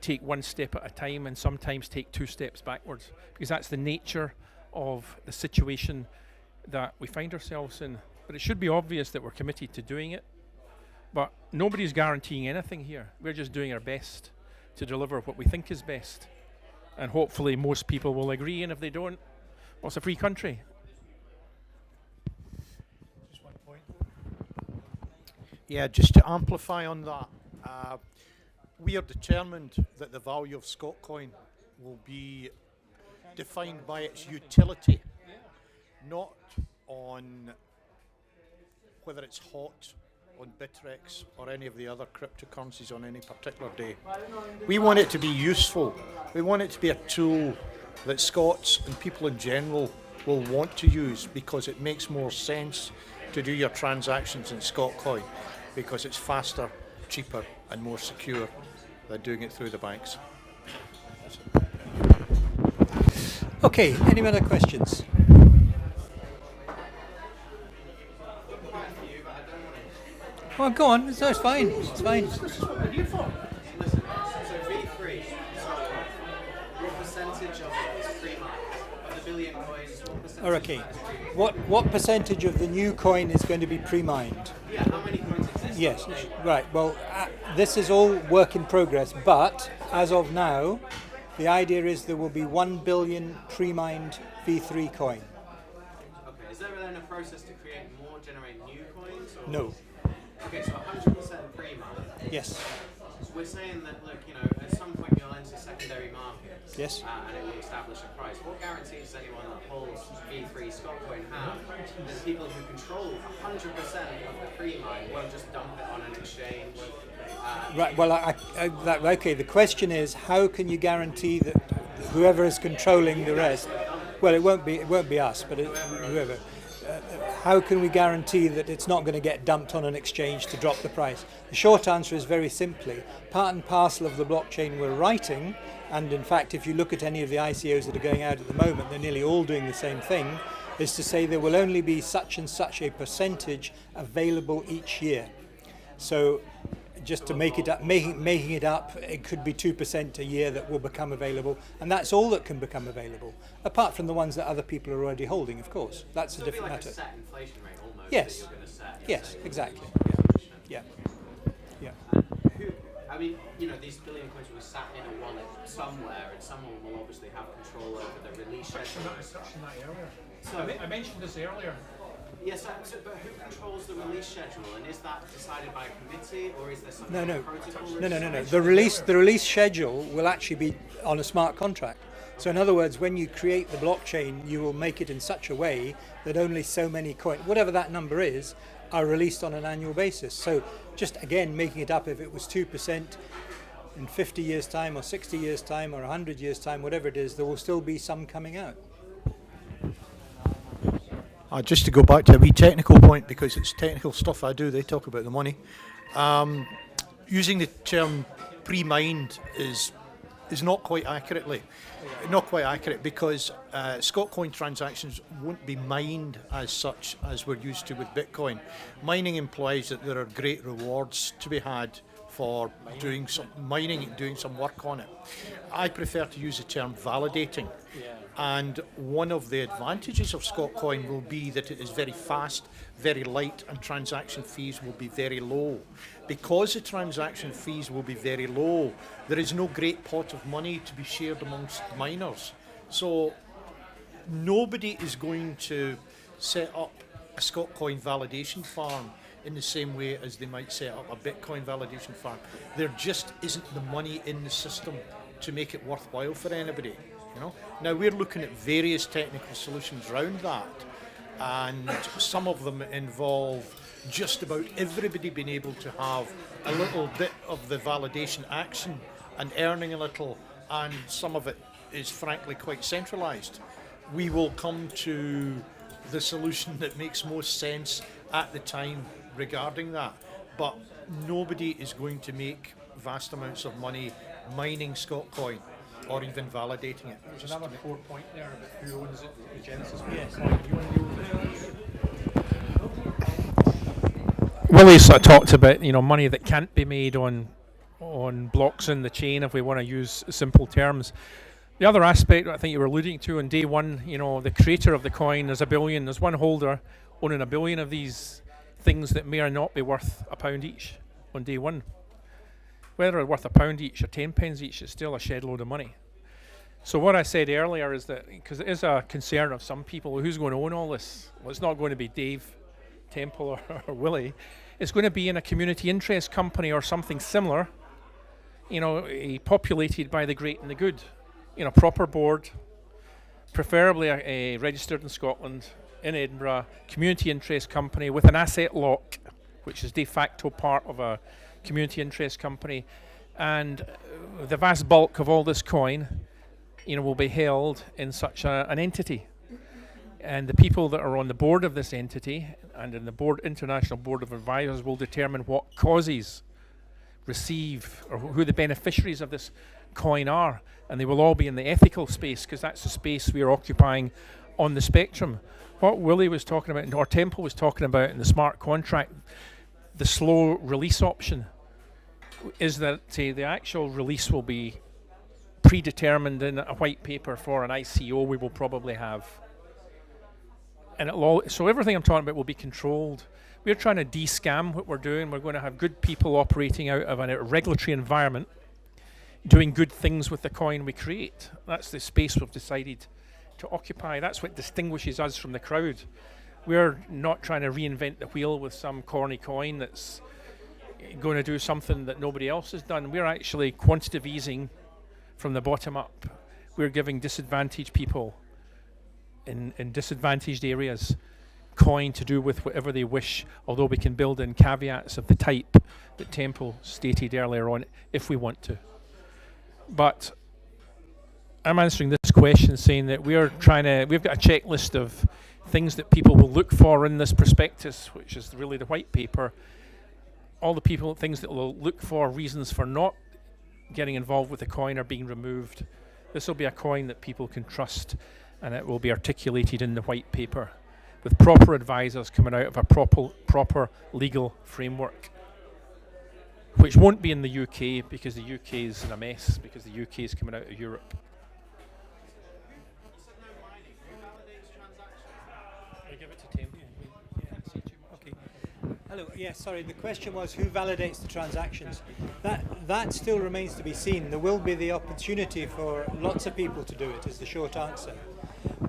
take one step at a time and sometimes take 2 steps backwards, because that's the nature of the situation that we find ourselves in. But it should be obvious that we're committed to doing it. But nobody's guaranteeing anything here. We're just doing our best to deliver what we think is best. And hopefully most people will agree, and if they don't, well, it's a free country. Just one point. Yeah, just to amplify on that, we are determined that the value of Scotcoin will be defined by its utility, not on whether it's hot on Bittrex or any of the other cryptocurrencies on any particular day. We want it to be useful. We want it to be a tool that Scots and people in general will want to use because it makes more sense to do your transactions in Scotcoin because it's faster, cheaper and more secure than doing it through the banks. Okay, any other questions? Well, go on. It's fine. It's fine. Listen, so V3, what percentage of it is pre-mined? Of the billion coins, what percentage Oh, okay. of that is pre-mined? What percentage of the new coin is going to be pre-mined? Yeah, how many coins exist? Yes. on the day? Right. Well, this is all work in progress, but as of now, the idea is there will be 1 billion pre-mined V3 coin. Okay, is there then a process to generate new coins? Or? No. Okay, so 100% pre-mined. Yes. We're saying that, look, at some point you'll enter secondary markets. Yes. And it will establish a price. What guarantees anyone that holds V3 Scotcoin have that people who control 100% of the pre-mine won't just dump it on an exchange? Right. Well, okay. The question is, how can you guarantee that whoever is controlling the rest? Well, it won't be us, but whoever. How can we guarantee that it's not going to get dumped on an exchange to drop the price? The short answer is very simply part and parcel of the blockchain we're writing, and in fact, if you look at any of the ICOs that are going out at the moment, they're nearly all doing the same thing, is to say there will only be such and such a percentage available each year. So just to make it up, making it up, it could be 2% a year that will become available, and that's all that can become available, apart from the ones that other people are already holding, of course. That's a different matter. A set inflation rate almost. Yes. That you're going to set. Yes, exactly. Yeah. Yeah. I mean, these billion coins will be sat in a wallet somewhere, and someone will obviously have control over the release schedule. So I mentioned this earlier. yes, but who controls the release schedule, and is that decided by a committee, or is there some No. protocol? No. The release schedule will actually be on a smart contract. So in other words, when you create the blockchain, you will make it in such a way that only so many coins, whatever that number is, are released on an annual basis. So just again, making it up, if it was 2% in 50 years' time or 60 years' time or 100 years' time, whatever it is, there will still be some coming out. Just to go back to a wee technical point, because it's technical stuff I do, they talk about the money. Using the term pre-mined is not quite accurate because Scotcoin transactions won't be mined as such as we're used to with Bitcoin. Mining implies that there are great rewards to be had for doing some mining and doing some work on it. I prefer to use the term validating. And one of the advantages of Scotcoin will be that it is very fast, very light, and transaction fees will be very low. Because the transaction fees will be very low, there is no great pot of money to be shared amongst miners. So nobody is going to set up a Scotcoin validation farm in the same way as they might set up a Bitcoin validation farm. There just isn't the money in the system to make it worthwhile for anybody. Now we're looking at various technical solutions around that, and some of them involve just about everybody being able to have a little bit of the validation action and earning a little, and some of it is frankly quite centralized. We will come to the solution that makes most sense at the time regarding that, but nobody is going to make vast amounts of money mining Scotcoin or even validating it. There's another core point there about who owns it, the genesis of Yes. Bitcoin. Do you want to deal with it? Willie sort of talked about money that can't be made on blocks in the chain, if we want to use simple terms. The other aspect I think you were alluding to on day one, the creator of the coin, there's one holder owning 1 billion of these things that may or not be worth £1 each on day one. Whether they're worth £1 each or 10 pence each, it's still a shed load of money. So what I said earlier is that, because it is a concern of some people, who's going to own all this? Well, it's not going to be Dave Temple or Willie. It's going to be in a community interest company or something similar, populated by the great and the good. Proper board, preferably a registered in Scotland, in Edinburgh, community interest company with an asset lock, which is de facto part of a community interest company. And the vast bulk of all this coin, will be held in such an entity. And the people that are on the board of this entity and in the International Board of Advisors will determine what causes receive or who the beneficiaries of this coin are. And they will all be in the ethical space, because that's the space we are occupying on the spectrum. What Willie was talking about, or Temple was talking about in the smart contract, the slow release option, is that the actual release will be predetermined in a white paper for an ICO we will probably have. And so everything I'm talking about will be controlled. We're trying to de-scam what we're doing. We're going to have good people operating out of a regulatory environment, doing good things with the coin we create. That's the space we've decided to occupy. That's what distinguishes us from the crowd. We're not trying to reinvent the wheel with some corny coin that's going to do something that nobody else has done. We're actually quantitative easing from the bottom up. We're giving disadvantaged people in disadvantaged areas coin to do with whatever they wish, although we can build in caveats of the type that Temple stated earlier on if we want to. But I'm answering this question saying that we've got a checklist of things that people will look for in this prospectus, which is really the white paper. All the things that will look for reasons for not getting involved with the coin are being removed. This will be a coin that people can trust, and it will be articulated in the white paper with proper advisors coming out of a proper legal framework, which won't be in the UK because the UK is in a mess, because the UK is coming out of Europe. I give it to Tim. Okay. Hello. Yeah, sorry. The question was who validates the transactions. That still remains to be seen. There will be the opportunity for lots of people to do it, is the short answer.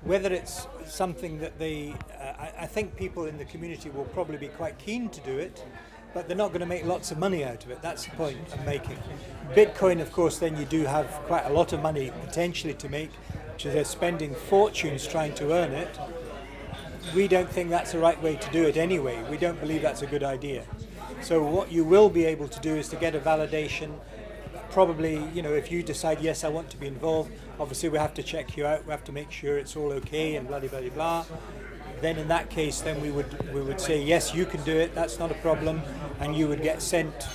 Whether it's something that I think people in the community will probably be quite keen to do it, but they're not going to make lots of money out of it. That's the point I'm making. Bitcoin, of course, then you do have quite a lot of money potentially to make, which is they're spending fortunes trying to earn it. We don't think that's the right way to do it anyway. We don't believe that's a good idea. So what you will be able to do is to get a validation. Probably, if you decide, yes, I want to be involved, obviously we have to check you out, we have to make sure it's all okay and blah, blah, blah, blah. Then in that case, then we would say, yes, you can do it, that's not a problem, and you would get sent,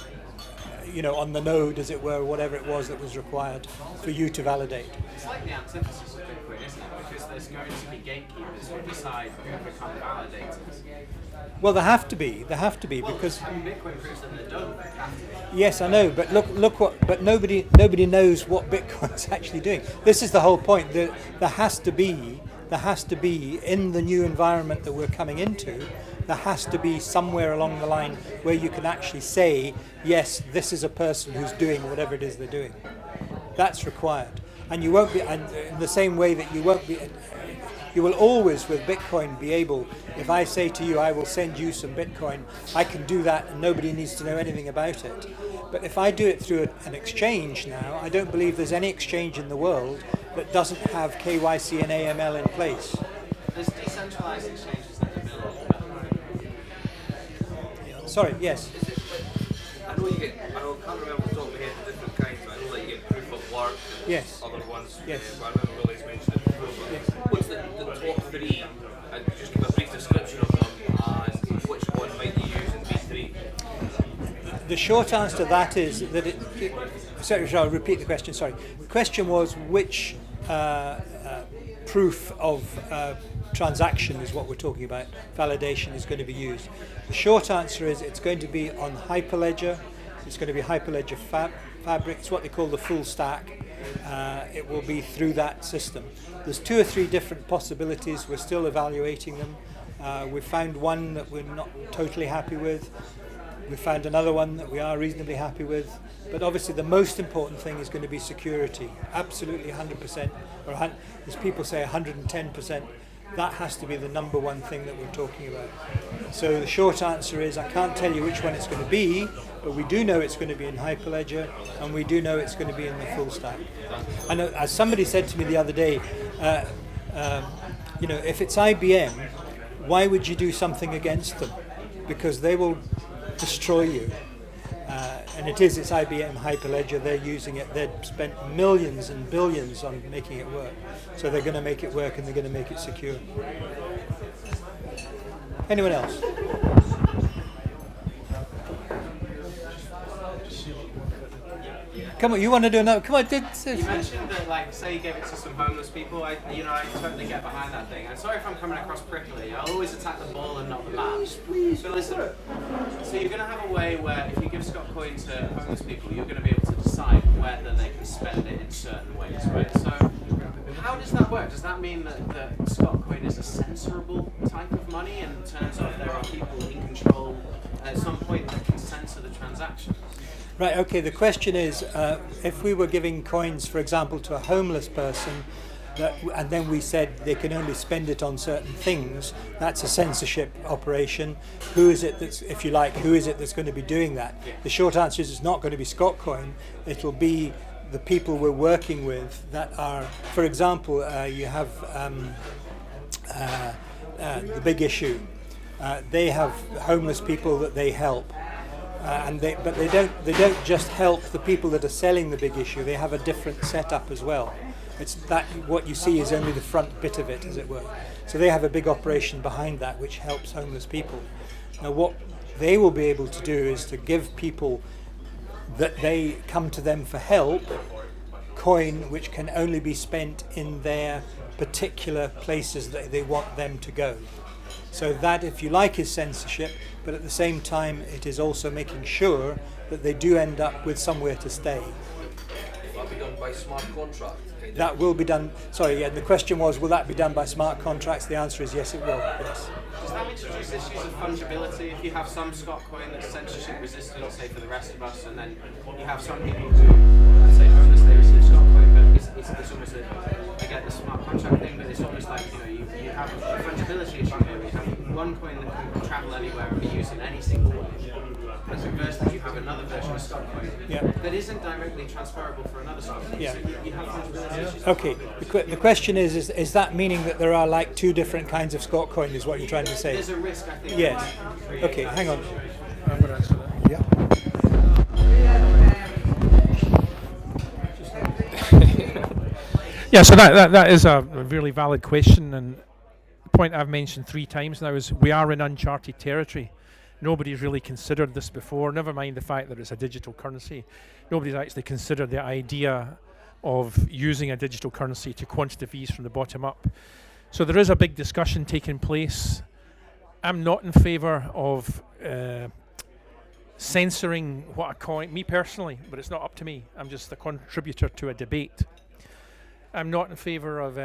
on the node, as it were, whatever it was that was required for you to validate. It's like the antithesis of Bitcoin, isn't it? Because there's going to be gatekeepers who decide who become validators. Well, there have to be because Bitcoin proves that they don't have to be. Yes, I know, but but nobody knows what Bitcoin's actually doing. This is the whole point. There has to be in the new environment that we're coming into, there has to be somewhere along the line where you can actually say, yes, this is a person who's doing whatever it is they're doing. That's required. And you won't be, and in the same way that you will always with Bitcoin be able, if I say to you, I will send you some Bitcoin, I can do that and nobody needs to know anything about it. But if I do it through an exchange now, I don't believe there's any exchange in the world that doesn't have KYC and AML in place. There's decentralized exchanges in the middle. Sorry, yes. I can't remember off the top of my head the different kinds, but I know that you get proof of work and Yes. other ones. Yes. But I remember Willie's mentioned it before. But what's the top three? And just give a brief description of them and which one might you use in V3? The short answer to that is that sorry, I'll repeat the question, sorry. The question was which proof of transaction is what we're talking about, validation is going to be used. The short answer is it's going to be on Hyperledger, it's going to be Hyperledger Fabric, it's what they call the full stack. It will be through that system. There's 2 or 3 different possibilities, we're still evaluating them. We've found one that we're not totally happy with. We found another one that we are reasonably happy with, but obviously the most important thing is going to be security. Absolutely 100%, or as people say 110%. That has to be the number one thing that we're talking about. So the short answer is I can't tell you which one it's going to be, but we do know it's going to be in Hyperledger, and we do know it's going to be in the full stack. I know, as somebody said to me the other day, if it's IBM, why would you do something against them? Because they will destroy you. And it's IBM Hyperledger, they're using it, they've spent millions and billions on making it work. So they're going to make it work, and they're going to make it secure. Anyone else? Come on, you want to do another? Come on, You mentioned that, like, say you gave it to some homeless people. I totally get behind that thing. And sorry if I'm coming across prickly. I'll always attack the ball and not the bat. So listen. So you're going to have a way where if you give Scotcoin to homeless people, you're going to be able to decide whether they can spend it in certain ways, right? So how does that work? Does that mean that Scotcoin is a censorable type of money in terms of there are people in control at some point that can censor the transactions? Right, okay, the question is, if we were giving coins, for example, to a homeless person, and then we said they can only spend it on certain things, that's a censorship operation. Who is it that's, if you like, who is it that's going to be doing that? The short answer is it's not going to be Scotcoin, it'll be the people we're working with that are, for example, you have the Big Issue. They have homeless people that they help. But they don't just help the people that are selling the Big Issue. They have a different setup as well. It's that what you see is only the front bit of it, as it were. So they have a big operation behind that which helps homeless people. Now what they will be able to do is to give people that they come to them for help coin which can only be spent in their particular places that they want them to go. So that, if you like, is censorship, but at the same time it is also making sure that they do end up with somewhere to stay. Will that be done by smart contract? That will be done, the question was, will that be done by smart contracts? The answer is yes, it will, yes. Does that introduce issues of fungibility? If you have some Scotcoin that's censorship resistant, say for the rest of us, and then you have some people who, let's say, homeless, they receive Scotcoin, but it's almost I get the smart contract thing, but it's almost like, you have a fungibility issue here. You have one coin that can travel anywhere and be used in any single way. And conversely, you have another version of Scotcoin that isn't directly transferable for another Scotcoin. Yeah. So you have fungibility issues. Okay, the question is that meaning that there are like two different kinds of Scotcoin, is what you're trying to say? There's a risk, I think. Yes. Okay, hang on. I'm going to answer that. Yeah. Yeah, so that is a really valid question, and the point I've mentioned 3 times now is we are in uncharted territory. Nobody's really considered this before, never mind the fact that it's a digital currency. Nobody's actually considered the idea of using a digital currency to quantitative ease from the bottom up. So there is a big discussion taking place. I'm not in favour of censoring what a coin, me personally, but it's not up to me. I'm just a contributor to a debate. I'm not in favour of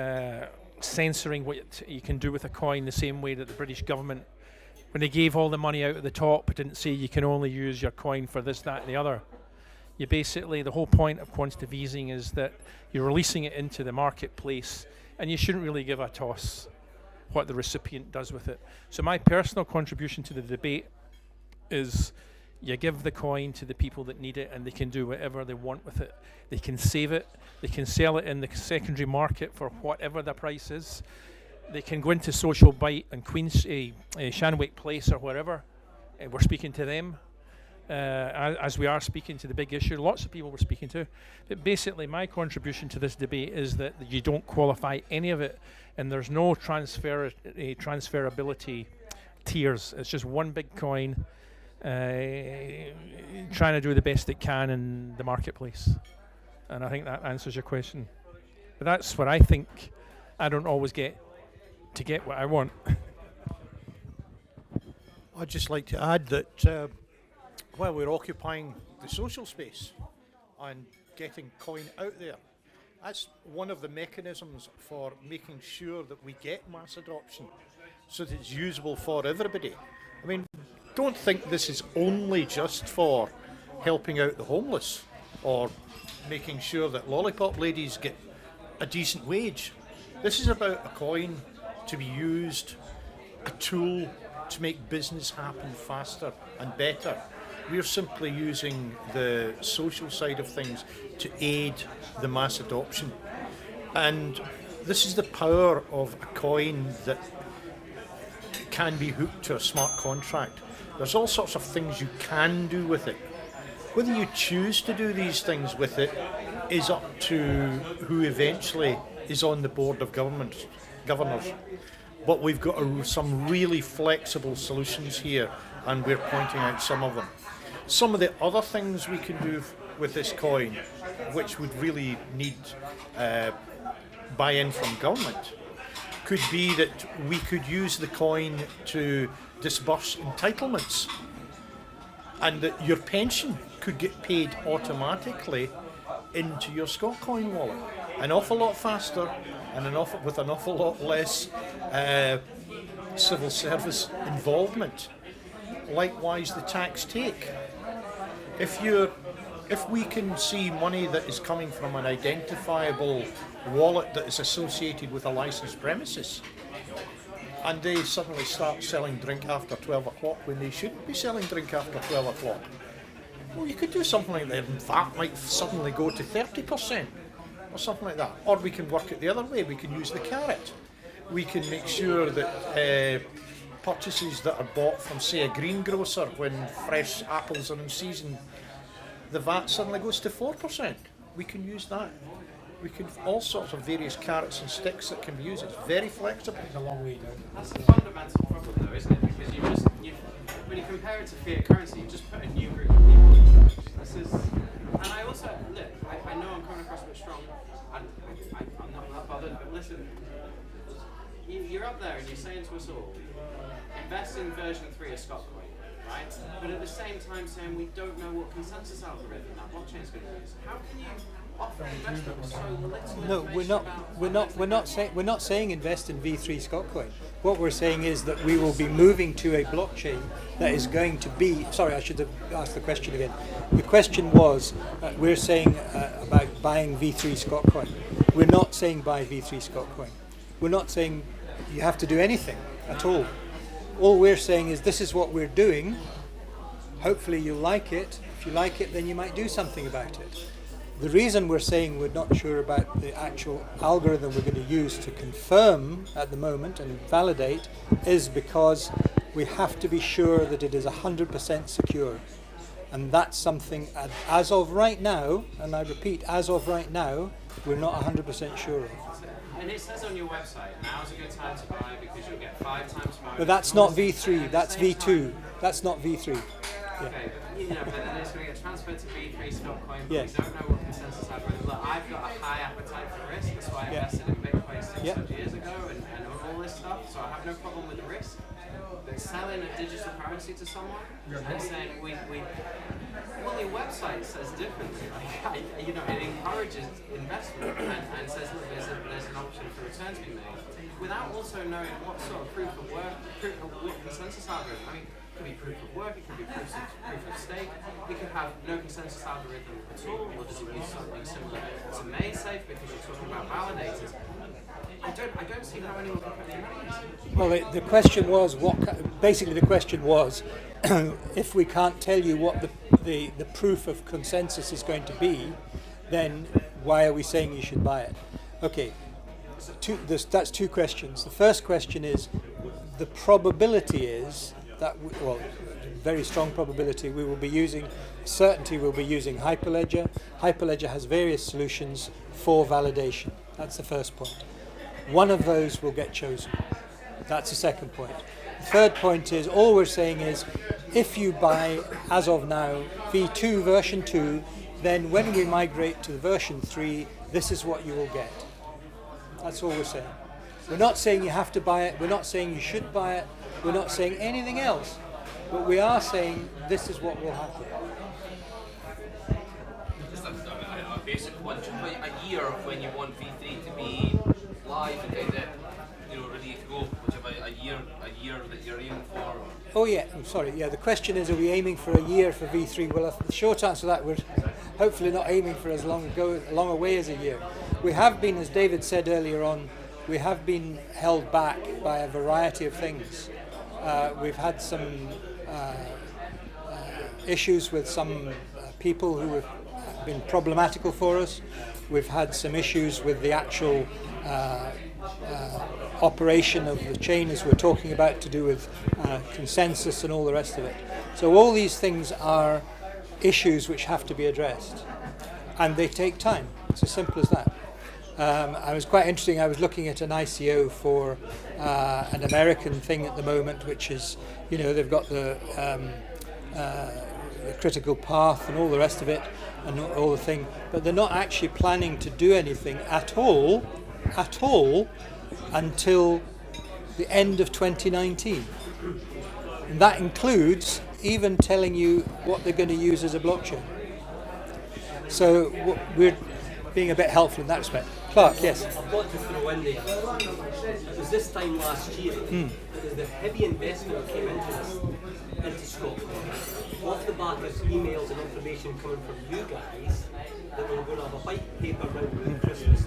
censoring what you can do with a coin the same way that the British government, when they gave all the money out at the top, didn't say you can only use your coin for this, that and the other. You basically, the whole point of quantitative easing is that you're releasing it into the marketplace and you shouldn't really give a toss what the recipient does with it. So my personal contribution to the debate is you give the coin to the people that need it and they can do whatever they want with it. They can save it, they can sell it in the secondary market for whatever the price is. They can go into Social Bite and Queen's Shanwick Place or wherever. We're speaking to them as we are speaking to the Big Issue. Lots of people we're speaking to. But basically my contribution to this debate is that you don't qualify any of it and there's no transferability tiers. It's just one big coin trying to do the best it can in the marketplace. And I think that answers your question. But that's what I think. I don't always get to get what I want. I'd just like to add that while we're occupying the social space and getting coin out there, that's one of the mechanisms for making sure that we get mass adoption so that it's usable for everybody. I mean, don't think this is only just for helping out the homeless or making sure that lollipop ladies get a decent wage. This is about a coin to be used, a tool to make business happen faster and better. We're simply using the social side of things to aid the mass adoption. And this is the power of a coin that can be hooked to a smart contract. There's all sorts of things you can do with it. Whether you choose to do these things with it is up to who eventually is on the board of governors. But we've got some really flexible solutions here, and we're pointing out some of them. Some of the other things we can do with this coin, which would really need buy-in from government, could be that we could use the coin to disburse entitlements, and that your pension could get paid automatically into your Scotcoin wallet an awful lot faster and with an awful lot less civil service involvement. Likewise, the tax take. If we can see money that is coming from an identifiable wallet that is associated with a licensed premises, and they suddenly start selling drink after 12 o'clock when they shouldn't be selling drink after 12 o'clock, well, you could do something like that, and that might suddenly go to 30% or something like that. Or we can work it the other way. We can use the carrot. We can make sure that purchases that are bought from, say, a greengrocer when fresh apples are in season, the VAT suddenly goes to 4%. We can use that. We can all sorts of various carrots and sticks that can be used. It's very flexible. It's a long way down. That's the fundamental problem, though, isn't it? Because when you compare it to fiat currency, you just put a new group of people in charge. This is, and I also look. I know I'm coming across a bit strong, and I'm not that bothered. But listen, you're up there and you're saying to us all, invest in version 3 of Scotcoin, right? But at the same time, saying we don't know what consensus algorithm that blockchain is going to use. How can you offer investment with so little? No, we're not saying invest in V3 Scotcoin. What we're saying is that we will be moving to a blockchain that is going to be. Sorry, I should have asked the question again. The question was, we're saying about buying V3 Scotcoin. We're not saying buy V3 Scotcoin. We're not saying you have to do anything at all. All we're saying is this is what we're doing. Hopefully you'll like it. If you like it, then you might do something about it. The reason we're saying we're not sure about the actual algorithm we're going to use to confirm at the moment and validate is because we have to be sure that it is 100% secure. And that's something, as of right now, and I repeat, as of right now, we're not 100% sure of. And it says on your website, now's a good time to buy because you'll get 5 times more. But that's not V3, that's V2. That's not V3. Okay, but then it's going to get transferred to V3 Scotcoin, but Yes. we don't know what consensus algorithm. Look, I've got a high appetite for risk, that's why I invested in Bitcoin 6 years ago and all this stuff, so I have no problem with the risk. But selling a digital currency to someone and saying well, your website says differently. Like, it encourages investment and says, look, there's an option for returns being made, without also knowing what sort of proof of what consensus algorithm. I mean, it could be proof of work, it could be proof of stake, it could have no consensus algorithm at all, or does it use something similar to MaySafe because you're talking about validators? I don't see how anyone can put their money into it. Well, the question was, basically the question was, if we can't tell you what the proof of consensus is going to be, then why are we saying you should buy it? Okay, that's two questions. The first question is, the probability is that, very strong probability we'll be using Hyperledger. Hyperledger has various solutions for validation. That's the first point. One of those will get chosen. That's the second point. The third point is, all we're saying is, if you buy, as of now, V2 version 2, then when we migrate to the version 3, this is what you will get. That's all we're saying. We're not saying you have to buy it, we're not saying you should buy it, we're not saying anything else, but we are saying this is what will happen. Just a basic one. Just a year when you want V3 to be live and kind of, ready to go. Whichever a year that you're aiming for. Oh yeah, I'm sorry. Yeah, the question is, are we aiming for a year for V3? Well, the short answer to that, we're hopefully not aiming for as long away as a year. We have been, as David said earlier on, we have been held back by a variety of things. We've had some issues with some people who have been problematical for us. We've had some issues with the actual operation of the chain, as we're talking about, to do with consensus and all the rest of it. So all these things are issues which have to be addressed, and they take time. It's as simple as that. I was quite interesting. I was looking at an ICO for an American thing at the moment, which is, they've got the critical path and all the rest of it, and all the thing, but they're not actually planning to do anything at all, until the end of 2019. And that includes even telling you what they're going to use as a blockchain. So we're being a bit helpful in that respect. Clark, yes. I've got to throw in there. It was this time last year that the heavy investment that came into Scotland, off the back of emails and information coming from you guys, that we were going to have a white paper round around Christmas.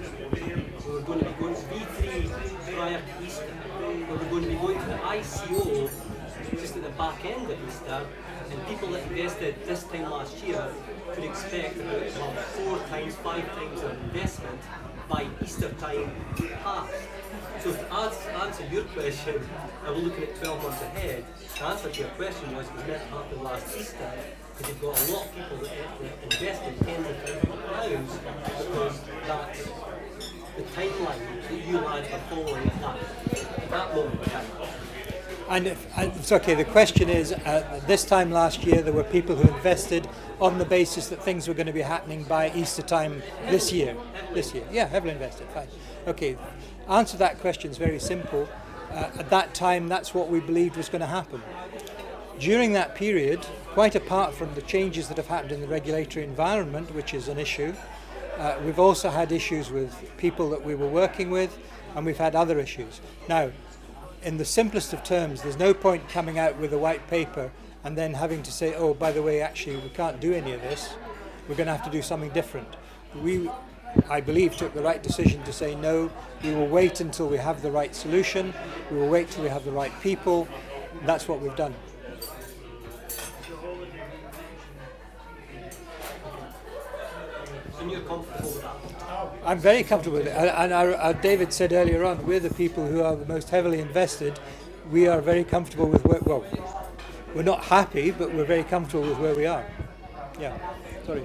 We were going to be going to V3 prior to Easter. We were going to be going to the ICO just at the back end of Easter, and people that invested this time last year could expect about 4 times, 5 times their investment by Easter time past. So to answer your question, are we looking at 12 months ahead? The answer to your question was it was meant to happen last Easter, because you've got a lot of people that invested tens of thousands of pounds, because that's the timeline that you lads are following at that moment in time. And it's okay, the question is, this time last year there were people who invested on the basis that things were going to be happening by Easter time this year. Yeah, heavily invested, fine. Okay, answer that question is very simple. At that time, that's what we believed was going to happen. During that period, quite apart from the changes that have happened in the regulatory environment, which is an issue, we've also had issues with people that we were working with, and we've had other issues. Now, in the simplest of terms, there's no point coming out with a white paper and then having to say, oh, by the way, actually, we can't do any of this. We're going to have to do something different. We, I believe, took the right decision to say, no, we will wait until we have the right solution. We will wait till we have the right people. That's what we've done. And you're comfortable with that? I'm very comfortable with it. And David said earlier on, we're the people who are the most heavily invested. We are very comfortable with where, well, we're not happy, but we're very comfortable with where we are. Yeah, sorry.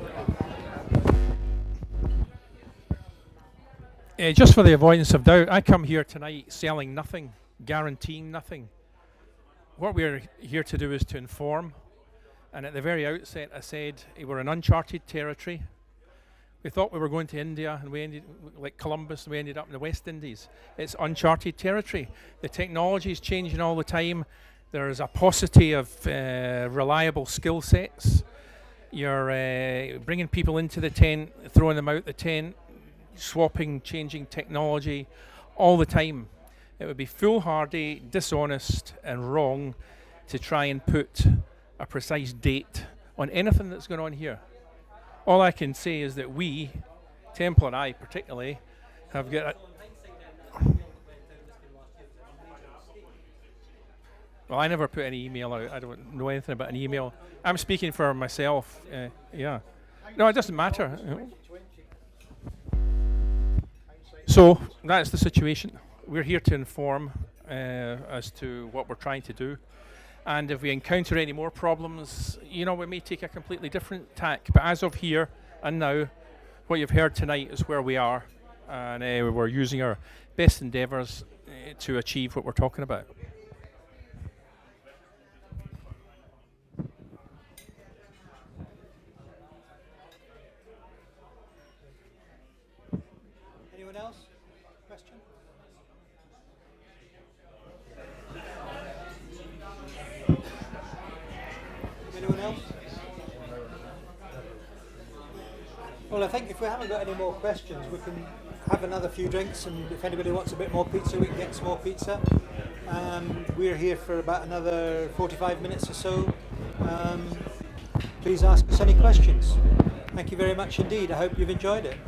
Just for the avoidance of doubt, I come here tonight selling nothing, guaranteeing nothing. What we're here to do is to inform. And at the very outset, I said we're in uncharted territory. We thought we were going to India, and we ended like Columbus, and we ended up in the West Indies. It's uncharted territory. The technology is changing all the time. There's a paucity of reliable skill sets. You're bringing people into the tent, throwing them out the tent, swapping, changing technology all the time. It would be foolhardy, dishonest, and wrong to try and put a precise date on anything that's going on here. All I can say is that we, Temple and I particularly, have got well, I never put any email out. I don't know anything about an email. I'm speaking for myself. Yeah. No, it doesn't matter. So that's the situation. We're here to inform as to what we're trying to do. And if we encounter any more problems, we may take a completely different tack. But as of here and now, what you've heard tonight is where we are. And we're using our best endeavours to achieve what we're talking about. Anyone else? Question? Anyone else? Well, I think if we haven't got any more questions, we can have another few drinks, and if anybody wants a bit more pizza, we can get some more pizza. We're here for about another 45 minutes or so. Please ask us any questions. Thank you very much indeed. I hope you've enjoyed it.